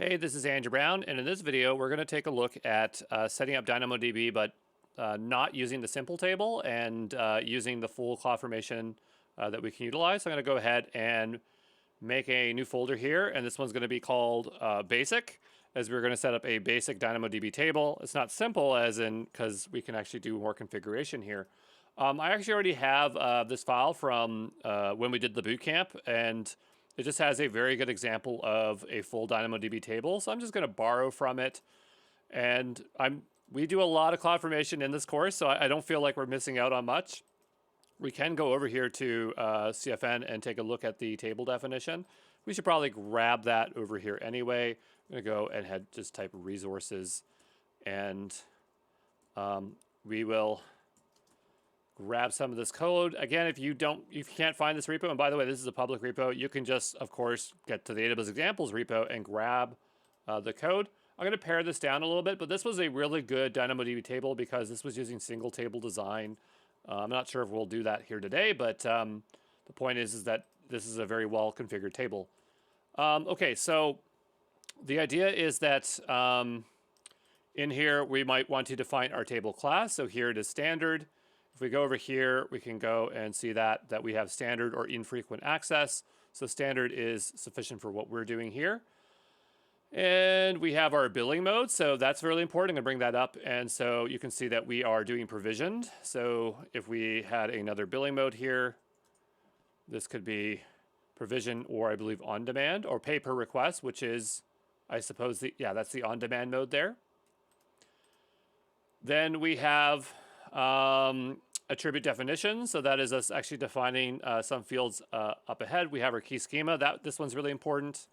Hey, this is Andrew Brown, and in this video, we're going to take a look at setting up DynamoDB, but not using the simple table and using the full CloudFormation that we can utilize. So I'm going to go ahead and make a new folder here, and this one's going to be called Basic, as we're going to set up a basic DynamoDB table. It's not simple, as in because we can actually do more configuration here. I actually already have this file from when we did the bootcamp, and it just has a very good example of a full DynamoDB table. So I'm just going to borrow from it. And we do a lot of CloudFormation in this course, so I don't feel like we're missing out on much. We can go over here to CFN and take a look at the table definition. We should probably grab that over here anyway. I'm going to go and just type resources, and we will grab some of this code. Again, if you can't find this repo, and by the way, this is a public repo, you can just, of course, get to the AWS examples repo and grab the code. I'm going to pare this down a little bit, but this was a really good DynamoDB table because this was using single table design. I'm not sure if we'll do that here today, but the point is that this is a very well configured table. Okay, so the idea is that in here, we might want to define our table class. So here it is standard. If we go over here, we can go and see that we have standard or infrequent access. So standard is sufficient for what we're doing here. And we have our billing mode. So that's really important. I'm going to bring that up. And so you can see that we are doing provisioned. So if we had another billing mode here, this could be provision or I believe on demand or pay per request, which is, I suppose, that's the on demand mode there. Then we have attribute definition. So that is us actually defining some fields up ahead. We have our key schema. This one's really important.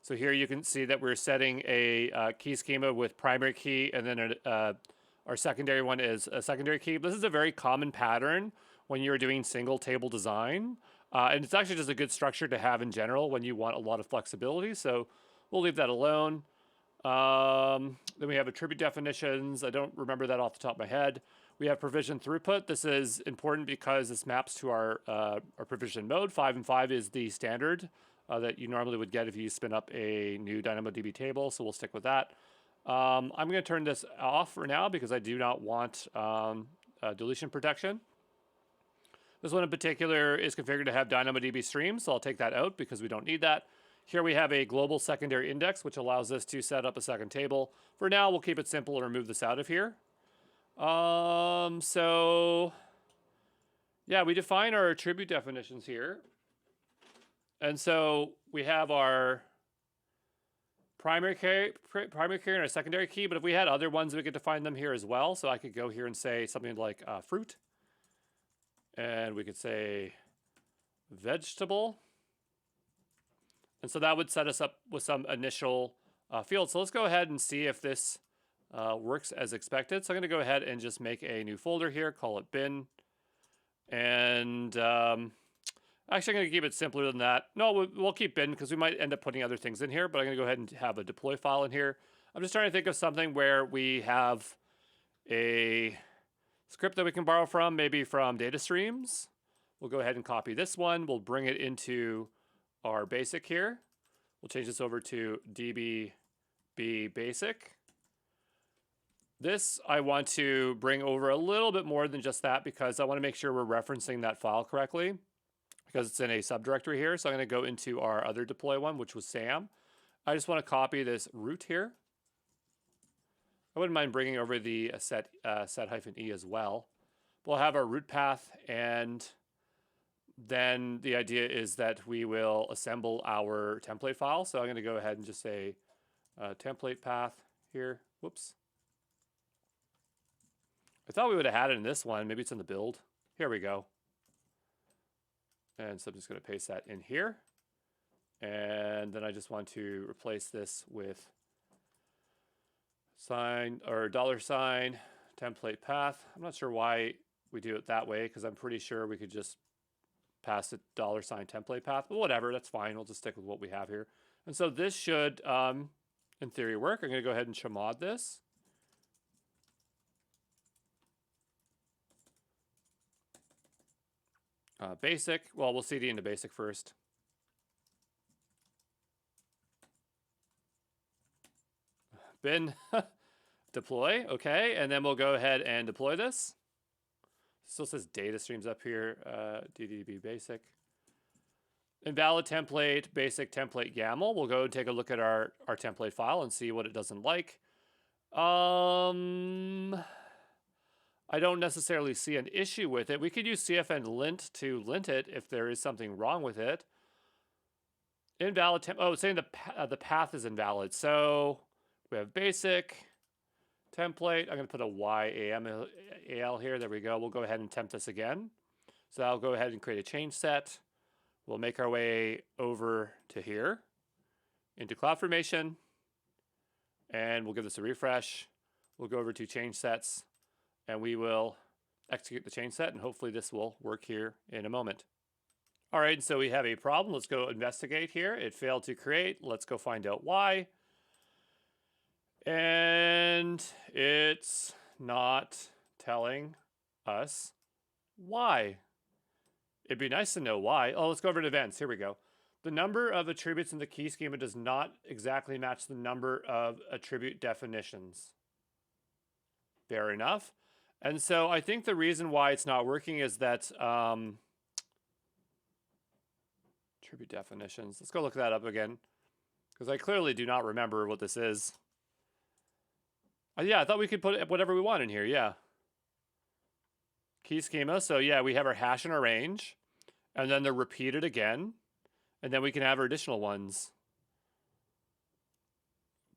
So here you can see that we're setting a key schema with primary key, and then our secondary one is a secondary key. This is a very common pattern when you're doing single table design. And it's actually just a good structure to have in general when you want a lot of flexibility. So we'll leave that alone. Then we have attribute definitions. I don't remember that off the top of my head. We have provision throughput. This is important because this maps to our provision mode. 5 and 5 is the standard that you normally would get if you spin up a new DynamoDB table. So we'll stick with that. I'm going to turn this off for now because I do not want deletion protection. This one in particular is configured to have DynamoDB streams, so I'll take that out because we don't need that. Here we have a global secondary index, which allows us to set up a second table. For now, we'll keep it simple and remove this out of here. So yeah, we define our attribute definitions here. And so we have our primary key and our secondary key, but if we had other ones, we could define them here as well. So I could go here and say something like fruit, and we could say vegetable. And so that would set us up with some initial fields. So let's go ahead and see if this works as expected. So I'm going to go ahead and just make a new folder here, call it bin. And actually, I'm going to keep it simpler than that. No, we'll keep bin because we might end up putting other things in here, but I'm going to go ahead and have a deploy file in here. I'm just trying to think of something where we have a script that we can borrow from, maybe from data streams. We'll go ahead and copy this one. We'll bring it into our basic here. We'll change this over to DB basic. This I want to bring over a little bit more than just that because I want to make sure we're referencing that file correctly because it's in a subdirectory here. So I'm going to go into our other deploy one, which was SAM. I just want to copy this root here. I wouldn't mind bringing over the set-e as well. We'll have our root path, and then the idea is that we will assemble our template file. So I'm going to go ahead and just say template path here. Whoops. I thought we would have had it in this one. Maybe it's in the build. Here we go. And so I'm just going to paste that in here. And then I just want to replace this with sign or $sign template path. I'm not sure why we do it that way because I'm pretty sure we could just pass the $sign template path, but whatever, that's fine. We'll just stick with what we have here. And so this should, in theory, work. I'm going to go ahead and chmod this. Basic, well, we'll cd into basic first. bin deploy. Okay, and then we'll go ahead and deploy this. Still says data streams up here. DDB basic. Invalid template, basic template YAML. We'll go and take a look at our template file and see what it doesn't like. I don't necessarily see an issue with it. We could use cfn lint to lint it if there is something wrong with it. Invalid it's saying the path is invalid. So we have basic template. I'm going to put a YAML here. There we go. We'll go ahead and tempt this again. So I'll go ahead and create a change set. We'll make our way over to here into CloudFormation, and we'll give this a refresh. We'll go over to change sets, and we will execute the change set, and hopefully this will work here in a moment. All right, so we have a problem. Let's go investigate here. It failed to create. Let's go find out why. And it's not telling us why. It'd be nice to know why. Oh, let's go over to events. Here we go. The number of attributes in the key schema does not exactly match the number of attribute definitions. Fair enough. And so I think the reason why it's not working is that attribute definitions. Let's go look that up again, because I clearly do not remember what this is. Yeah, I thought we could put whatever we want in here. Yeah. Key schema. So yeah, we have our hash and our range, and then they're repeated again, and then we can have our additional ones.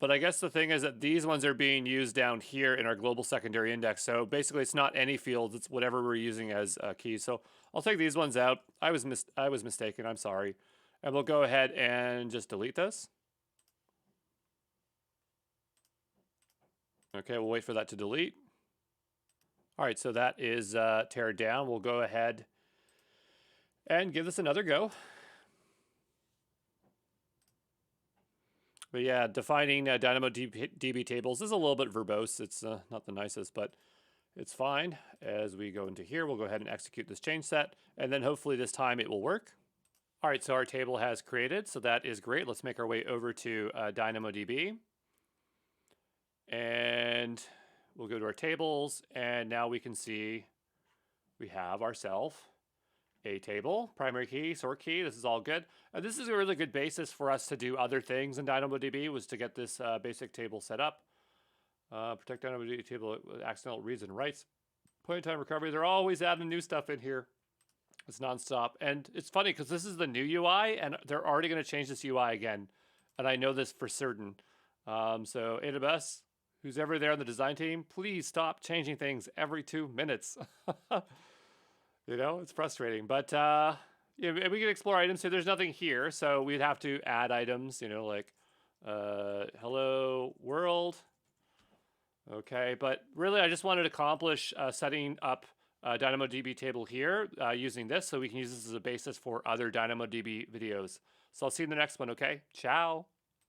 But I guess the thing is that these ones are being used down here in our global secondary index. So basically it's not any fields, it's whatever we're using as keys. So I'll take these ones out. I was mistaken, I'm sorry. And we'll go ahead and just delete this. Okay, we'll wait for that to delete. All right, so that is teared down. We'll go ahead and give this another go. But yeah, defining DynamoDB tables is a little bit verbose. It's not the nicest, but it's fine. As we go into here, we'll go ahead and execute this change set, and then hopefully this time it will work. All right, so our table has created, so that is great. Let's make our way over to DynamoDB. And we'll go to our tables, and now we can see we have ourselves a table, primary key, sort key. This is all good. This is a really good basis for us to do other things in DynamoDB, was to get this basic table set up. Protect DynamoDB table with accidental reads and writes. Point in time recovery. They're always adding new stuff in here. It's nonstop. And it's funny because this is the new UI, and they're already going to change this UI again. And I know this for certain. So AWS, who's ever there on the design team, please stop changing things every 2 minutes. You know, it's frustrating. But yeah, we can explore items here. There's nothing here, so we'd have to add items, you know, like hello world. Okay, but really I just wanted to accomplish setting up a DynamoDB table here using this, so we can use this as a basis for other DynamoDB videos. So I'll see you in the next one, okay? Ciao.